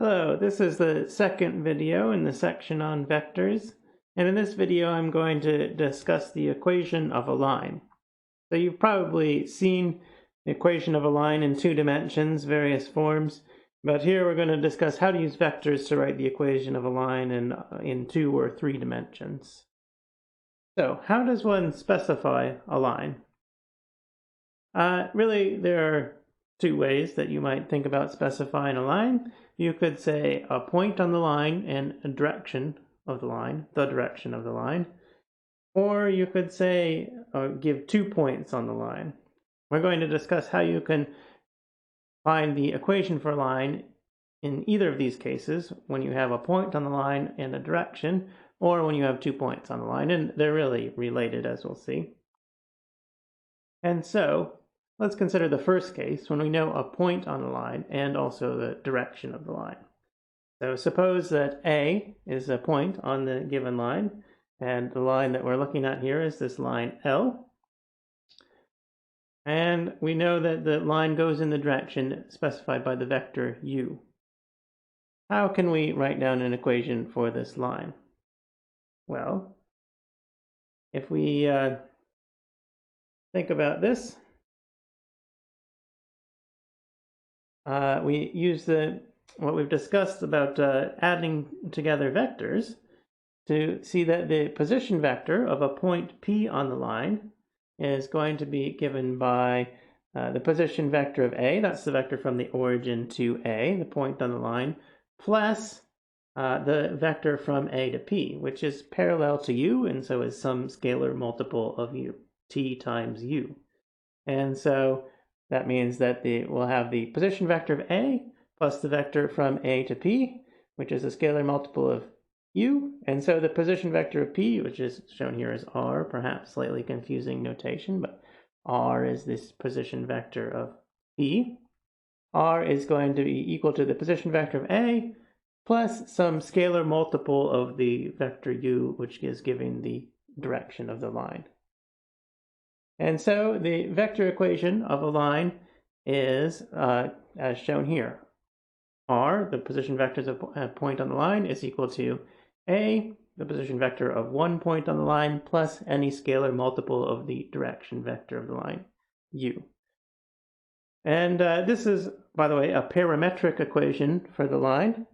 Hello, this is the second video in the section on vectors, and in this video I'm going to discuss the equation of a line. So you've probably seen the equation of a line in two dimensions, various forms, but here we're going to discuss how to use vectors to write the equation of a line in 2 or 3 dimensions. So how does one specify a line? Really, there are 2 ways that you might think about specifying a line. You could say a point on the line and a direction of the line, or you could say give 2 points on the line. We're going to discuss how you can find the equation for a line in either of these cases, when you have a point on the line and a direction, or when you have 2 points on the line, and they're really related, as we'll see. And so let's consider the first case when we know a point on the line and also the direction of the line. So suppose that A is a point on the given line, and the line that we're looking at here is this line L. And we know that the line goes in the direction specified by the vector u. How can we write down an equation for this line? Well, if we think about this, we use what we've discussed about adding together vectors to see that the position vector of a point P on the line is going to be given by the position vector of A, that's the vector from the origin to A, the point on the line, plus the vector from A to P, which is parallel to u, and so is some scalar multiple of u, t times u. And so that means that we'll have the position vector of A plus the vector from A to P, which is a scalar multiple of u. And so the position vector of P, which is shown here as r, perhaps slightly confusing notation, but r is this position vector of P. R is going to be equal to the position vector of A plus some scalar multiple of the vector u, which is giving the direction of the line. And so the vector equation of a line is, as shown here, r, the position vector of a point on the line, is equal to A, the position vector of one point on the line, plus any scalar multiple of the direction vector of the line, u. And this is, by the way, a parametric equation for the line.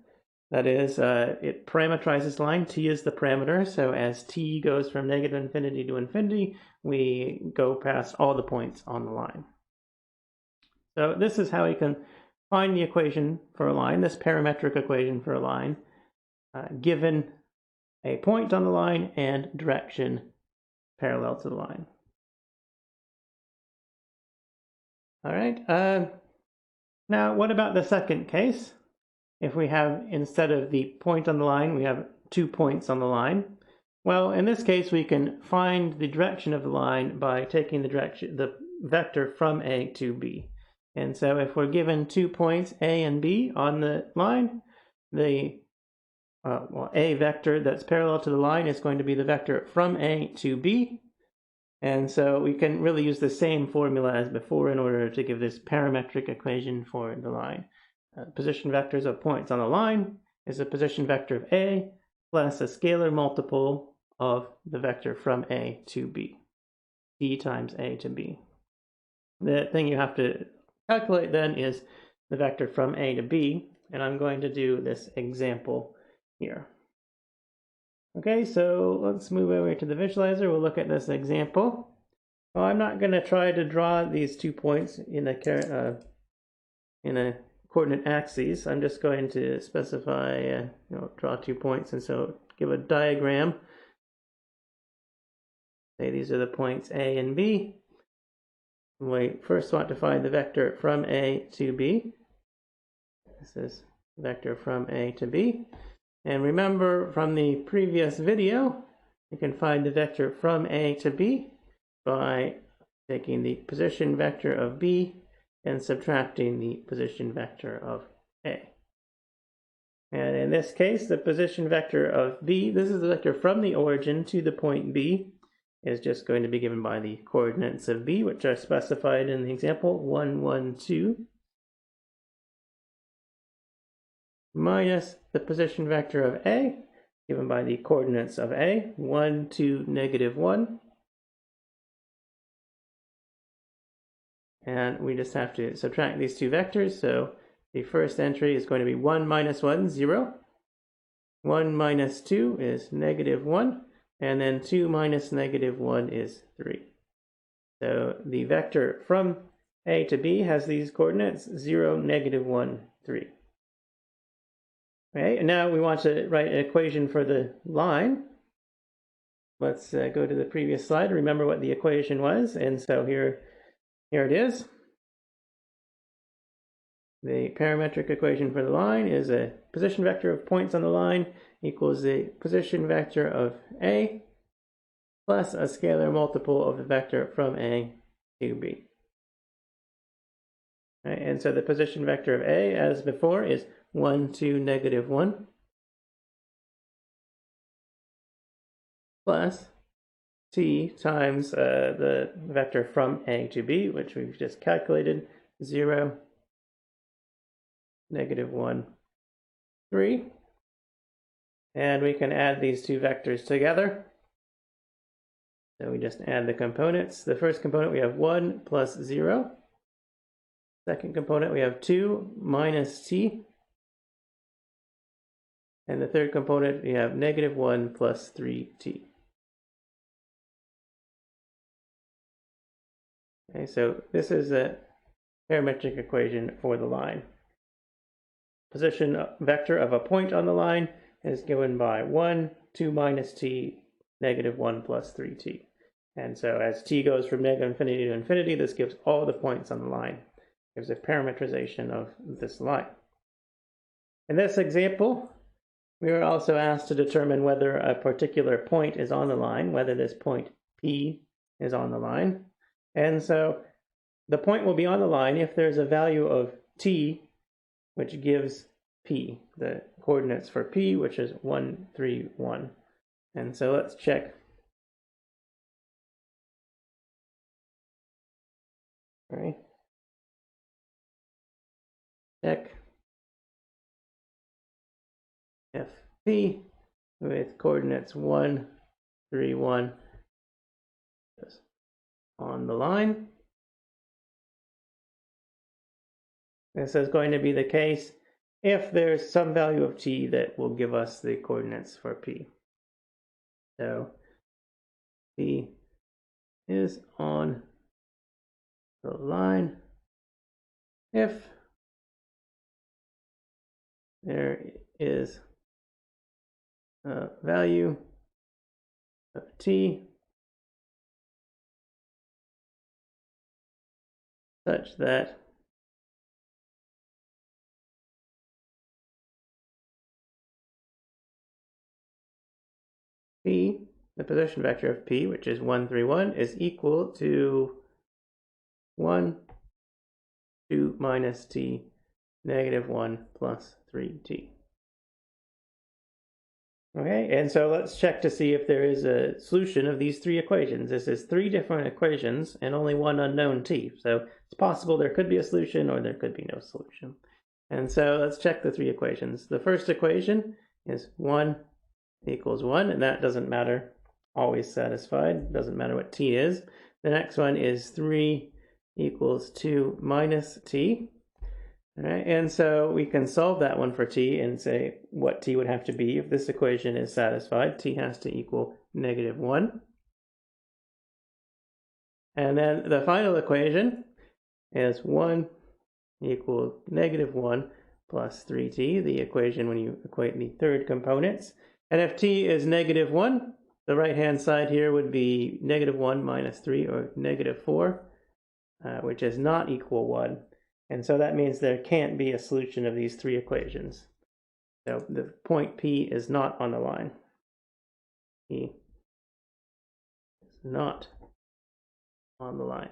That is, it parameterizes the line. T is the parameter, so as t goes from negative infinity to infinity, we go past all the points on the line. So this is how we can find the equation for a line, this parametric equation for a line, given a point on the line and direction parallel to the line. All right, now what about the second case? If we have, instead of the point on the line, we have 2 points on the line. Well, in this case, we can find the direction of the line by taking the vector from A to B. And so if we're given 2 points, A and B, on the line, the A vector that's parallel to the line is going to be the vector from A to B. And so we can really use the same formula as before in order to give this parametric equation for the line. Position vectors of points on the line is a position vector of A plus a scalar multiple of the vector from A to B, t times A to B. The thing you have to calculate then is the vector from A to B, and I'm going to do this example here. Okay, so let's move over to the visualizer. We'll look at this example. Well, I'm not going to try to draw these 2 points in a coordinate axes. I'm just going to specify, draw 2 points, and so give a diagram. Say these are the points A and B. We first want to find the vector from A to B. This is vector from A to B. And remember from the previous video, you can find the vector from A to B by taking the position vector of B and subtracting the position vector of A. And in this case, the position vector of B, this is the vector from the origin to the point B, is just going to be given by the coordinates of B, which are specified in the example 1, 1, 2. minus the position vector of A, given by the coordinates of A, 1, 2, -1. And we just have to subtract these two vectors. So the first entry is going to be 1 minus 1, 0. 1 minus 2 is -1. And then 2 minus -1 is 3. So the vector from A to B has these coordinates 0, -1, 3. Okay, and now we want to write an equation for the line. Let's go to the previous slide, remember what the equation was. And so here it is. The parametric equation for the line is a position vector of points on the line equals the position vector of A plus a scalar multiple of the vector from A to B. Right, and so the position vector of A, as before, is 1, 2, -1 plus t times the vector from A to B, which we've just calculated, 0, -1, 3. And we can add these two vectors together. So we just add the components. The first component we have 1 plus 0. Second component we have 2 minus t. And the third component we have -1 plus 3t. Okay, so this is a parametric equation for the line. Position vector of a point on the line is given by 1, 2 minus t, -1 plus 3t. And so as t goes from -infinity to infinity, this gives all the points on the line. It gives a parametrization of this line. In this example, we were also asked to determine whether a particular point is on the line, whether this point P is on the line. And so the point will be on the line if there's a value of t, which gives P, the coordinates for P, which is 1, 3, 1. And so let's check. All right. Check FP with coordinates 1, 3, 1 on the line. This is going to be the case if there's some value of t that will give us the coordinates for P. So P is on the line if there is a value of t such that P, the position vector of P, which is 1, 3, 1, is equal to 1, 2 minus t, -1 plus 3t. Okay, and so let's check to see if there is a solution of these three equations. This is three different equations and only one unknown t. So it's possible there could be a solution or there could be no solution. And so let's check the three equations. The first equation is 1 equals 1, and that doesn't matter, always satisfied, doesn't matter what t is. The next one is 3 equals 2 minus t. All right, and so we can solve that one for t and say what t would have to be if this equation is satisfied. T has to equal -1. And then the final equation is 1 equals -1 plus 3t, the equation when you equate the third components. And if t is -1, the right-hand side here would be -1 minus 3, or -4, which is not equal 1. And so that means there can't be a solution of these three equations. So the point P is not on the line. P is not on the line.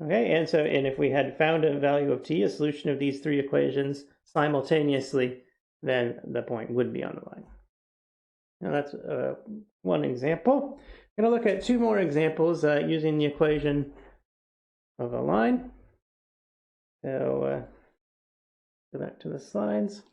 Okay, and if we had found a value of t, a solution of these three equations simultaneously, then the point would be on the line. Now that's one example. I'm going to look at two more examples using the equation of a line. So Go back to the slides.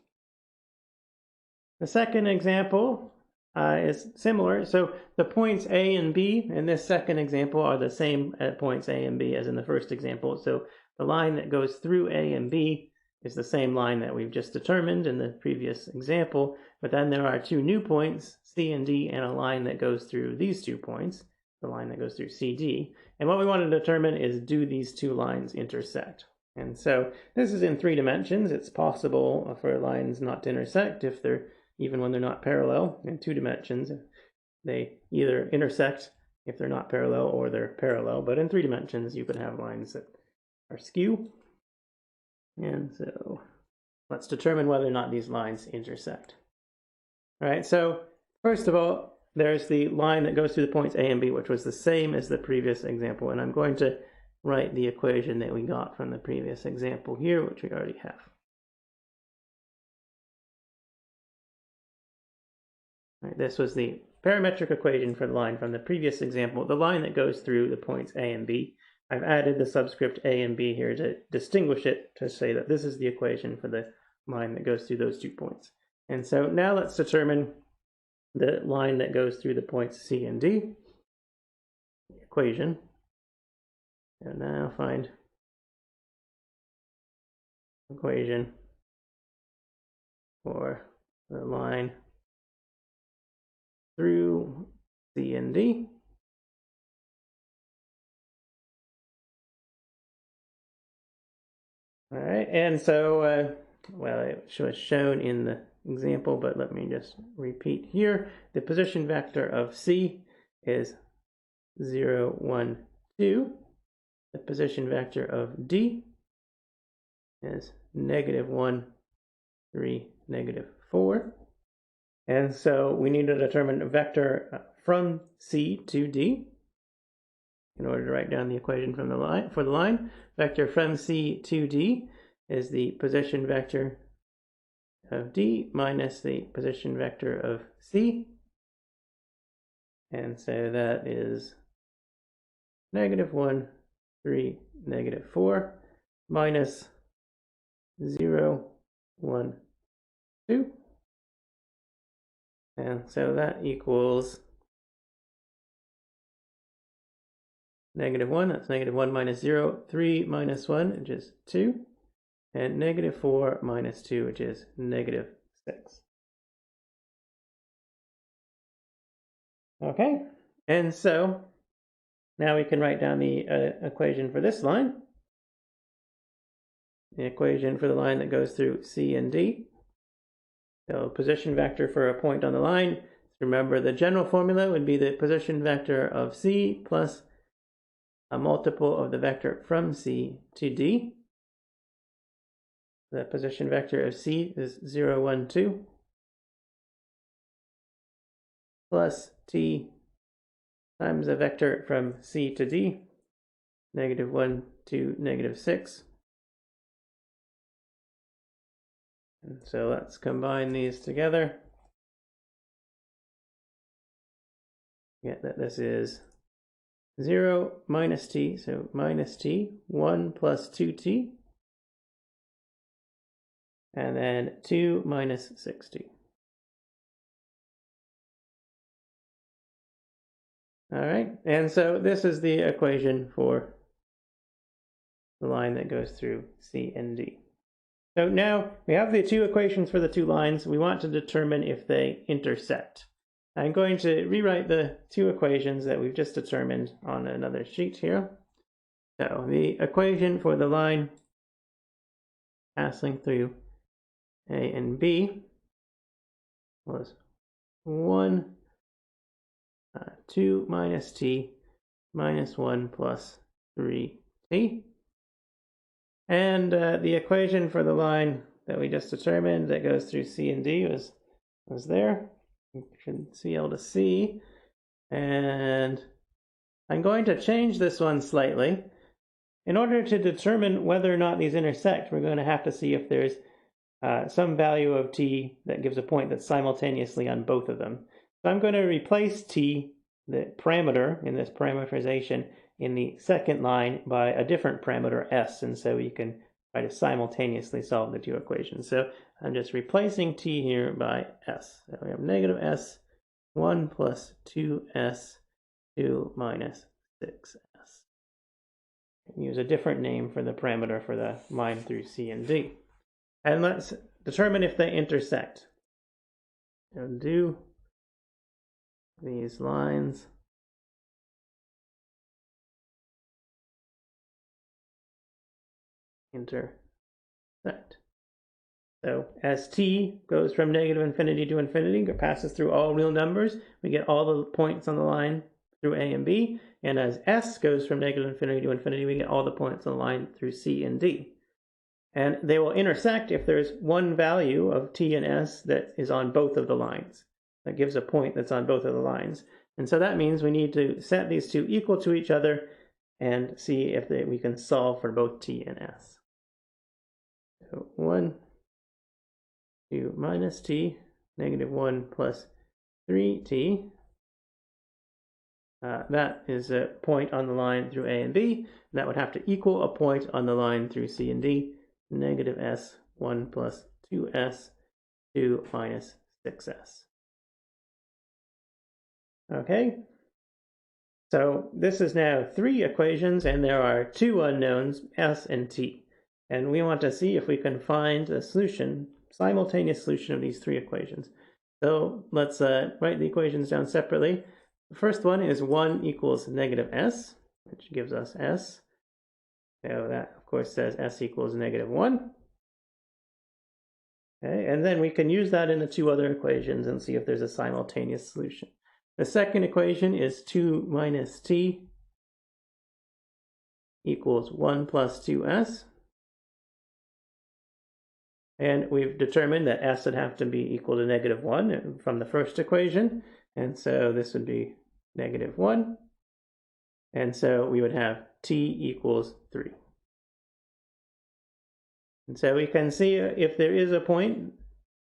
The second example is similar. So the points A and B in this second example are the same at points A and B as in the first example. So the line that goes through A and B is the same line that we've just determined in the previous example, but then there are two new points, C and D, and a line that goes through these 2 points, the line that goes through CD. And what we want to determine is, do these two lines intersect? And so this is in 3 dimensions. It's possible for lines not to intersect if they're, even when they're not parallel. In 2 dimensions, they either intersect if they're not parallel or they're parallel. But in 3 dimensions, you could have lines that are skew. And so let's determine whether or not these lines intersect. All right, so first of all, there's the line that goes through the points A and B, which was the same as the previous example. And I'm going to write the equation that we got from the previous example here, which we already have. All right, this was the parametric equation for the line from the previous example, the line that goes through the points A and B. I've added the subscript A and B here to distinguish it, to say that this is the equation for the line that goes through those 2 points. And so now let's determine the line that goes through the points C and D, the equation. And now find equation for the line through C and D. All right, and so, well, it was shown in the example, but let me just repeat here. The position vector of C is 0, 1, 2. The position vector of D is -1, 3, -4. And so we need to determine a vector from C to D in order to write down the equation from the line for the line. Vector from C to D is the position vector of D minus the position vector of C. And so that is -1, 3, -4 minus 0, 1, 2. And so that equals -1, that's -1 minus 0, 3 minus 1, which is 2, and -4 minus 2, which is -6. Okay, and so now we can write down the equation for this line. The equation for the line that goes through C and D. So position vector for a point on the line. Remember, the general formula would be the position vector of C plus a multiple of the vector from C to D. The position vector of C is 0, 1, 2 plus T times the vector from C to D, -1 to -6. And so let's combine these together. Get that this is 0 minus T, so minus T, 1 plus 2T, and then 2 minus 6T. All right, and so this is the equation for the line that goes through C and D. So now we have the 2 equations for the 2 lines. We want to determine if they intersect. I'm going to rewrite the 2 equations that we've just determined on another sheet here. So the equation for the line passing through A and B was 1, 2 minus T minus 1 plus 3T. And the equation for the line that we just determined that goes through C and D was there. You should be able to see. And I'm going to change this one slightly. In order to determine whether or not these intersect, we're going to have to see if there's some value of T that gives a point that's simultaneously on both of them. So I'm going to replace T, the parameter in this parameterization, in the second line by a different parameter S, and so you can try to simultaneously solve the two equations. So I'm just replacing t here by s. So we have negative s, 1 plus 2s, 2 minus 6s. Use a different name for the parameter for the line through C and D. And let's determine if they intersect. So do these lines intersect? So as t goes from negative infinity to infinity, it passes through all real numbers, we get all the points on the line through A and B. And as s goes from negative infinity to infinity, we get all the points on the line through C and D. And they will intersect if there's one value of t and s that is on both of the lines. That gives a point that's on both of the lines. And so that means we need to set these two equal to each other and see if we can solve for both t and s. So 1, 2 minus t, negative 1 plus 3t. That is a point on the line through A and B. That would have to equal a point on the line through C and D. Negative s, 1 plus 2s, 2 minus 6s. Okay, so this is now 3 equations, and there are 2 unknowns, s and t. And we want to see if we can find a solution, simultaneous solution of these 3 equations. So let's write the equations down separately. The first one is 1 equals negative s, which gives us s. So that, of course, says s equals negative 1. Okay, and then we can use that in the 2 other equations and see if there's a simultaneous solution. The second equation is 2 minus t equals 1 plus 2s. And we've determined that s would have to be equal to negative 1 from the first equation. And so this would be negative 1. And so we would have t equals 3. And so we can see if there is a point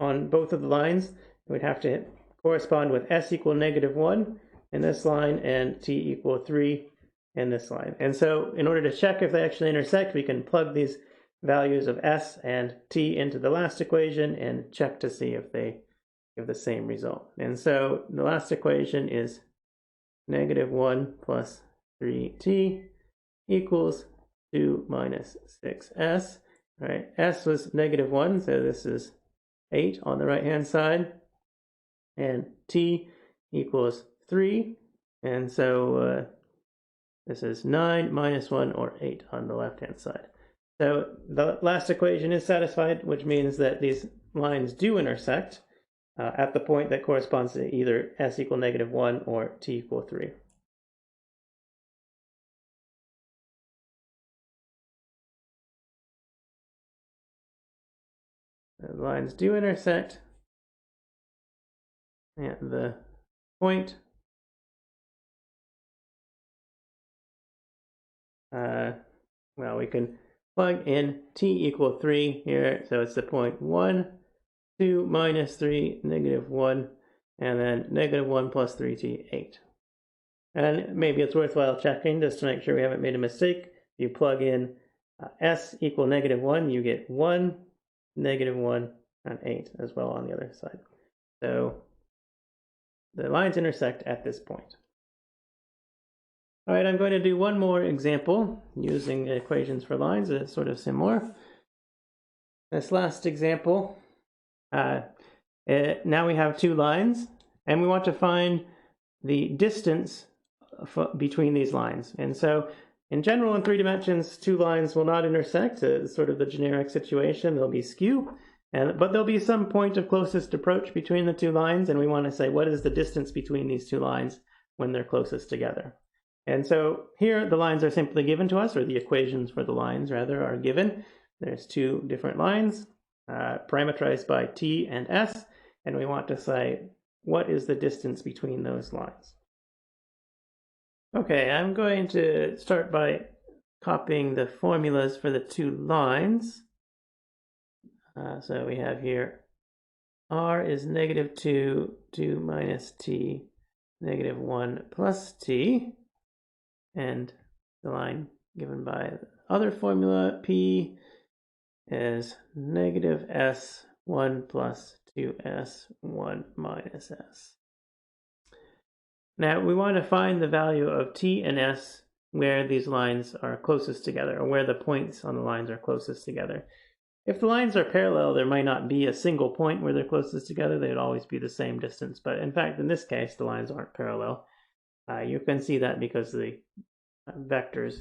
on both of the lines, it would have to correspond with s equal negative 1 in this line and t equal 3 in this line. And so in order to check if they actually intersect, we can plug these values of s and t into the last equation and check to see if they give the same result. And so the last equation is negative 1 plus 3t equals 2 minus 6s. Right, s was negative 1, so this is 8 on the right-hand side. And t equals 3, and so this is 9 minus 1, or 8 on the left-hand side. So the last equation is satisfied, which means that these lines do intersect at the point that corresponds to either s equal negative 1 or t equal 3. The lines do intersect at the point well, we can plug in t equal 3 here, so it's the point 1, 2 minus 3, negative 1, and then negative 1 plus 3t, 8. And maybe it's worthwhile checking just to make sure we haven't made a mistake. If you plug in s equal negative 1, you get 1, negative 1, and 8 as well on the other side. So the lines intersect at this point. All right, I'm going to do one more example using equations for lines. It's sort of similar. This last example, now we have 2 lines, and we want to find the distance between these lines. And so in general, in 3 dimensions, 2 lines will not intersect. It's sort of the generic situation. They'll be skew, but there'll be some point of closest approach between the 2 lines, and we want to say what is the distance between these 2 lines when they're closest together. And so here the lines are simply given to us, or the equations for the lines rather are given. There's 2 different lines parameterized by t and s, and we want to say what is the distance between those lines. Okay, I'm going to start by copying the formulas for the 2 lines. So we have here r is negative 2, 2 minus t, negative 1 plus t. And the line given by the other formula, p is negative s1 plus 2s1 minus s. Now we want to find the value of t and s where these lines are closest together, or where the points on the lines are closest together. If the lines are parallel, there might not be a single point where they're closest together. They'd always be the same distance. But in fact, in this case, the lines aren't parallel. You can see that because the vectors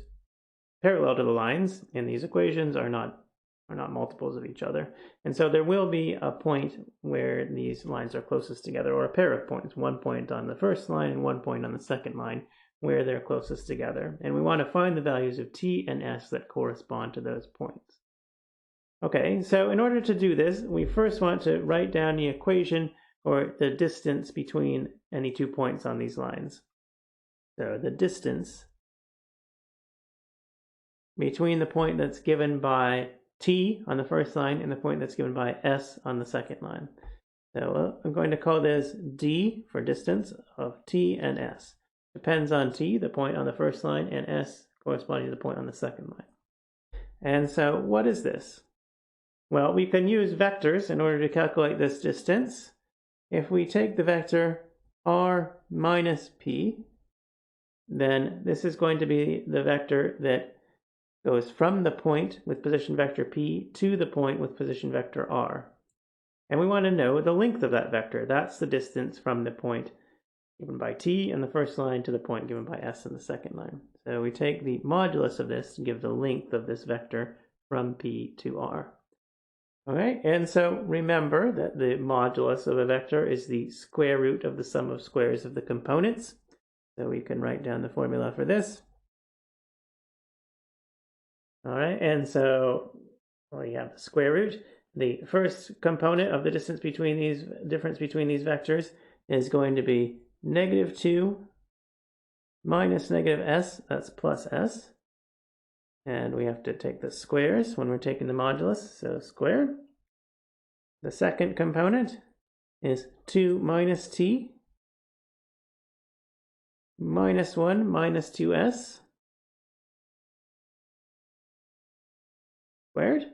parallel to the lines in these equations are not multiples of each other. And so there will be a point where these lines are closest together, or a pair of points, one point on the first line and one point on the second line where they're closest together. And we want to find the values of t and s that correspond to those points. Okay, so in order to do this, we first want to write down the equation or the distance between any 2 points on these lines. So the distance between the point that's given by t on the first line and the point that's given by s on the second line. So I'm going to call this d for distance of t and s. Depends on t, the point on the first line, and s corresponding to the point on the second line. And so what is this? Well, we can use vectors in order to calculate this distance. If we take the vector r minus p, then this is going to be the vector that goes from the point with position vector p to the point with position vector r. And we want to know the length of that vector. That's the distance from the point given by t in the first line to the point given by s in the second line. So we take the modulus of this to give the length of this vector from p to r. Okay, and so remember that the modulus of a vector is the square root of the sum of squares of the components. So we can write down the formula for this. All right, and so we have the square root. The first component of the difference between these vectors is going to be negative 2 minus negative s, that's plus s. And we have to take the squares when we're taking the modulus, so squared. The second component is 2 minus t minus 1 minus 2s squared.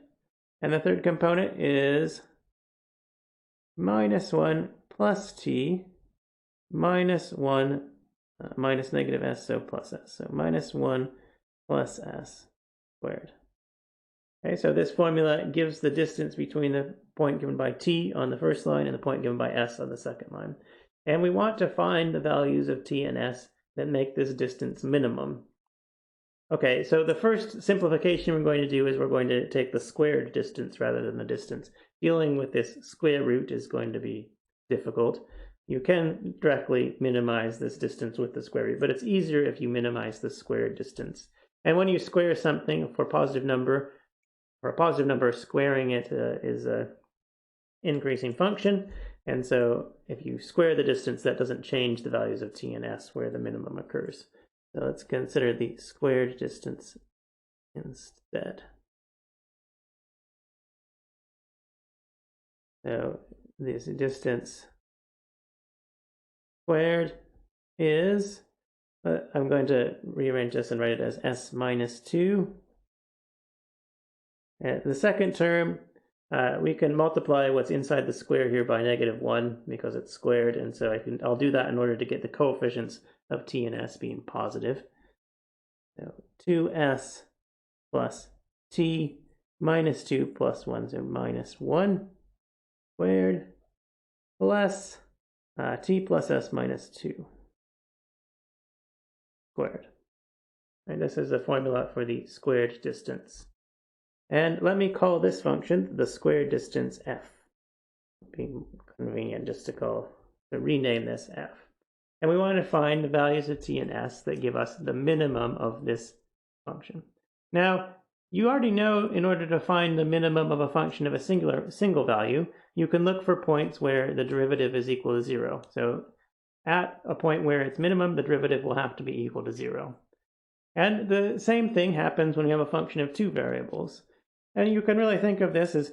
And the third component is minus 1 plus t minus 1 minus negative s, so plus s. So minus 1 plus s squared. Okay, so this formula gives the distance between the point given by t on the first line and the point given by s on the second line. And we want to find the values of t and s that make this distance minimum. Okay, so the first simplification we're going to do is we're going to take the squared distance rather than the distance. Dealing with this square root is going to be difficult. You can directly minimize this distance with the square root, but it's easier if you minimize the squared distance. And when you square something for a positive number, squaring it is an increasing function. And so if you square the distance, that doesn't change the values of t and s where the minimum occurs. So let's consider the squared distance instead. So this distance squared is, I'm going to rearrange this and write it as s minus 2. And the second term, we can multiply what's inside the square here by negative 1 because it's squared, and so I'll do that in order to get the coefficients of t and s being positive. So 2s plus t minus 2 plus 1, so minus 1 squared plus t plus s minus 2 squared. And this is the formula for the squared distance. And let me call this function the squared distance f. It'd be convenient just to rename this f. And we want to find the values of t and s that give us the minimum of this function. Now, you already know in order to find the minimum of a function of a single value, you can look for points where the derivative is equal to 0. So at a point where it's minimum, the derivative will have to be equal to 0. And the same thing happens when you have a function of 2 variables. And you can really think of this as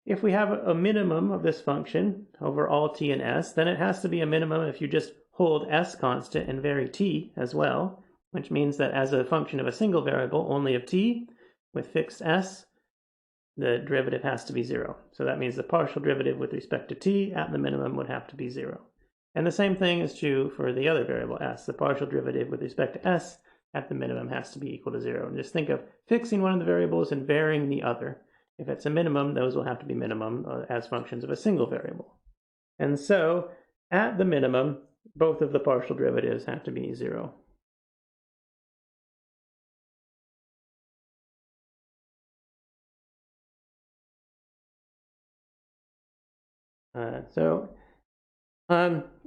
if we have a minimum of this function over all t and s, then it has to be a minimum if you just hold s constant and vary t as well, which means that as a function of a single variable only of t with fixed s, the derivative has to be 0. So that means the partial derivative with respect to t at the minimum would have to be 0. And the same thing is true for the other variable s. The partial derivative with respect to s at the minimum has to be equal to 0. And just think of fixing one of the variables and varying the other. If it's a minimum, those will have to be minimum as functions of a single variable. And so at the minimum, both of the partial derivatives have to be 0.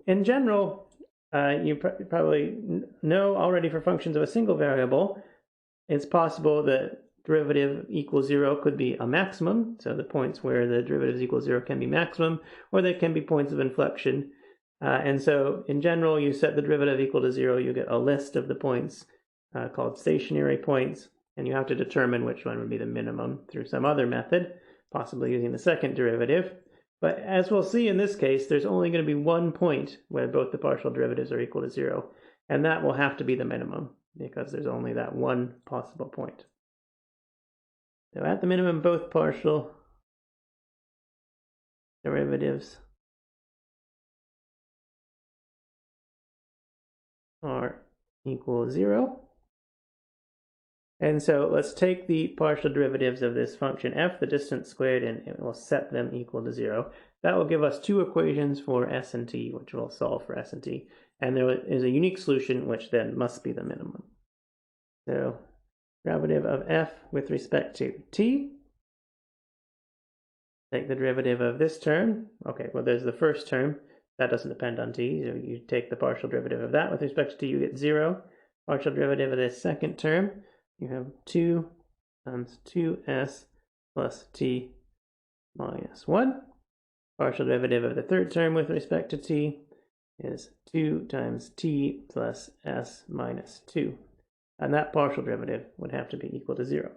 In general, you probably know already for functions of a single variable, it's possible that derivative equals 0 could be a maximum. So the points where the derivative is equal to 0 can be maximum, or they can be points of inflection. And so in general, you set the derivative equal to 0, you get a list of the points called stationary points, and you have to determine which one would be the minimum through some other method, possibly using the second derivative. But as we'll see in this case, there's only going to be one point where both the partial derivatives are equal to 0, and that will have to be the minimum because there's only that one possible point. So at the minimum, both partial derivatives are equal to 0. And so let's take the partial derivatives of this function f, the distance squared, and we'll set them equal to 0. That will give us two equations for s and t, which we'll solve for s and t. And there is a unique solution, which then must be the minimum. So derivative of f with respect to t. Take the derivative of this term. Okay, well, there's the first term. That doesn't depend on t. So you take the partial derivative of that with respect to t, you get 0. Partial derivative of this second term, you have 2 times 2s plus t minus 1. Partial derivative of the third term with respect to t is 2 times t plus s minus 2. And that partial derivative would have to be equal to 0.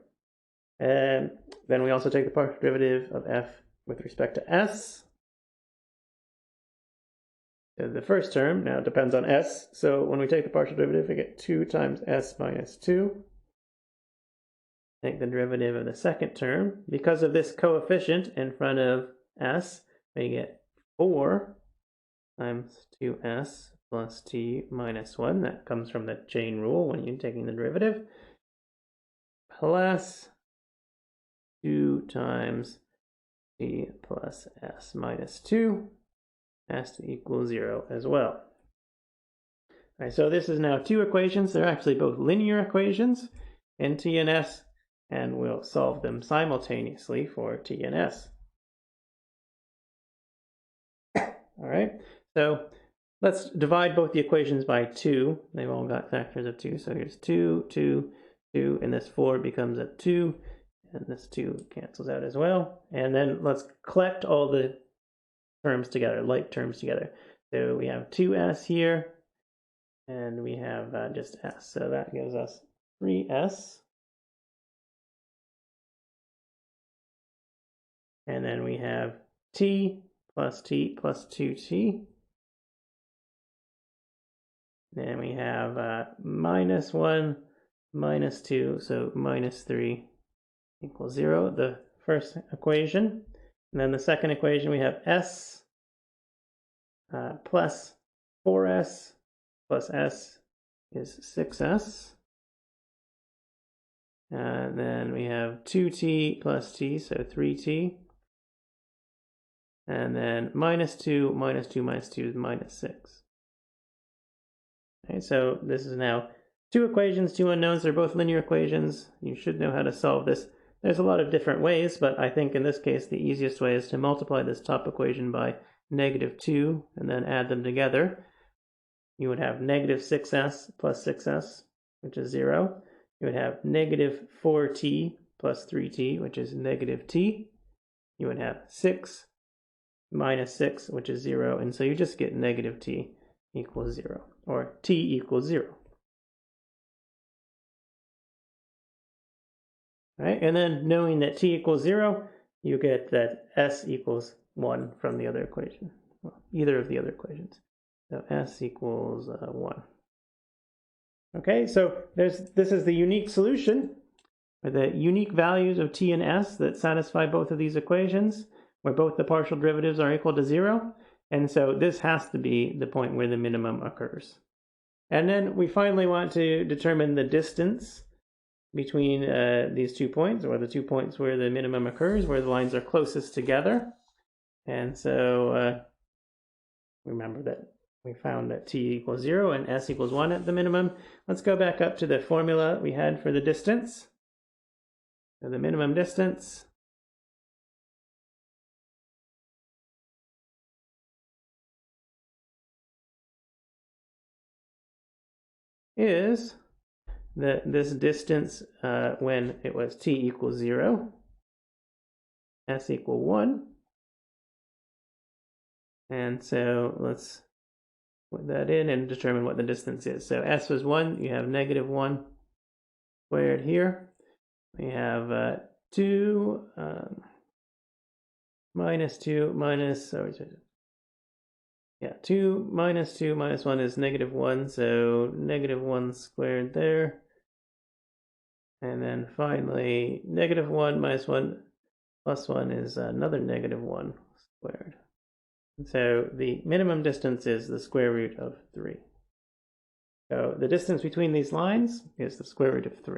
And then we also take the partial derivative of f with respect to s. So the first term now depends on s. So when we take the partial derivative, we get 2 times s minus 2. Take the derivative of the second term. Because of this coefficient in front of s, we get 4 times 2s plus t minus 1. That comes from the chain rule when you're taking the derivative. Plus 2 times t plus s minus 2 has to equal 0 as well. All right, so this is now two equations. They're actually both linear equations in t and s, and we'll solve them simultaneously for t and s. All right, so let's divide both the equations by 2. They've all got factors of 2. So here's 2, 2, 2, and this 4 becomes a 2, and this 2 cancels out as well. And then let's collect all the terms together, like terms together. So we have 2s here, and we have just s. So that gives us 3s. And then we have t plus 2t. Then we have minus 1, minus 2, so minus 3 equals 0, the first equation. And then the second equation, we have s plus 4s plus s is 6s. And then we have 2t plus t, so 3t. And then minus 2 minus 2 minus 2 is minus 6. Okay, so this is now two equations, two unknowns. They're both linear equations. You should know how to solve this. There's a lot of different ways, but I think in this case the easiest way is to multiply this top equation by negative 2 and then add them together. You would have negative 6s plus 6s, which is 0. You would have negative 4t plus 3t, which is negative t. You would have 6 minus 6, which is 0. And so you just get negative t equals 0, or t equals 0. Right? And then knowing that t equals 0, you get that s equals 1 from the other equation, well, either of the other equations. So s equals 1. Okay, so this is the unique solution are the unique values of t and s that satisfy both of these equations, where both the partial derivatives are equal to 0. And so this has to be the point where the minimum occurs. And then we finally want to determine the distance between these 2 points, or the 2 points where the minimum occurs, where the lines are closest together. And so remember that we found that t equals 0 and s equals 1 at the minimum. Let's go back up to the formula we had for the distance. So the minimum distance is this distance when it was t equals 0, s equal 1. And so let's put that in and determine what the distance is. So s was 1, you have negative 1 squared here. We have 2 minus 2 minus, 2 minus 2 minus 1 is negative 1, so negative 1 squared there. And then finally, negative 1 minus 1 plus 1 is another negative 1 squared. And so the minimum distance is the square root of 3. So the distance between these lines is the square root of 3.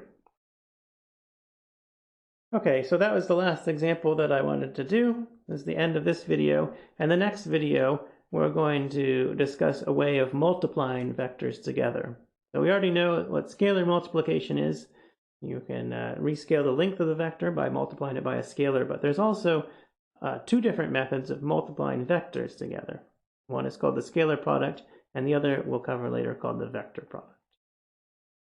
Okay, so that was the last example that I wanted to do. This is the end of this video. And the next video, we're going to discuss a way of multiplying vectors together. So we already know what scalar multiplication is. You can rescale the length of the vector by multiplying it by a scalar, but there's also 2 different methods of multiplying vectors together. One is called the scalar product, and the other we'll cover later called the vector product.